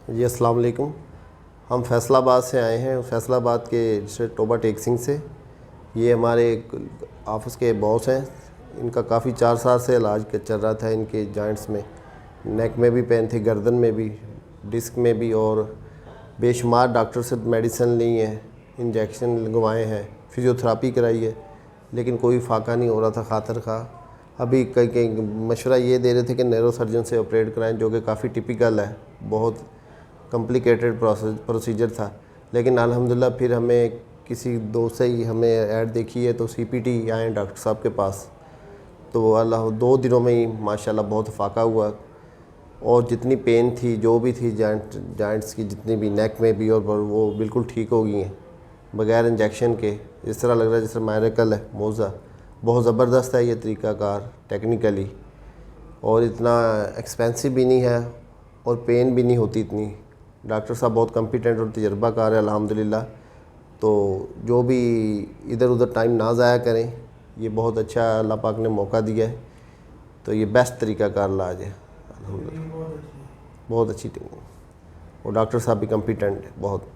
जी अस्सलाम वालेकुम। हम फैसलाबाद से आए हैं, फैसलाबाद के डिस्ट्रिक्ट टोबा टेक सिंह से। ये हमारे ऑफिस के बॉस हैं। इनका काफ़ी 4 साल से इलाज चल रहा था इनके जॉइंट्स में, नेक में भी पेन थी, गर्दन में भी, डिस्क में भी, और बेशुमार डॉक्टर से मेडिसिन ली है, इंजेक्शन लगवाए हैं, फिजियोथेरापी कराई है, लेकिन कोई फ़ायदा नहीं हो रहा था खातर खा। अभी कई मशवरा ये दे रहे थे कि न्यूरो सर्जन से ऑपरेट कराएं, जो कि काफ़ी टिपिकल है, बहुत कॉम्प्लिकेटेड प्रोसीजर था। लेकिन अल्हम्दुलिल्लाह फिर हमें किसी दोस्त से ही हमें ऐड देखी है तो सीपीटी आए डॉक्टर साहब के पास, तो अल्लाह 2 दिनों में ही माशाल्लाह बहुत फ़ाका हुआ। और जितनी पेन थी, जो भी थी जॉइंट्स की, जितनी भी नेक में भी, और वो बिल्कुल ठीक हो गई हैं बग़ैर इंजेक्शन के। इस तरह लग रहा है जैसे मायरेकल है, मौज़ा। बहुत ज़बरदस्त है ये तरीक़ाकार टेक्निकली, और इतना एक्सपेंसिव भी नहीं है, और पेन भी नहीं होती इतनी। डॉक्टर साहब बहुत कॉम्पिटेंट और तजर्बाकार है अल्हम्दुलिल्लाह। तो जो भी इधर उधर टाइम ना ज़ाया करें, ये बहुत अच्छा अल्लाह पाक ने मौका दिया है। तो ये बेस्ट तरीक़ाकार इलाज है अल्हम्दुलिल्लाह, बहुत अच्छी टीम। और डॉक्टर साहब भी कॉम्पिटेंट है बहुत।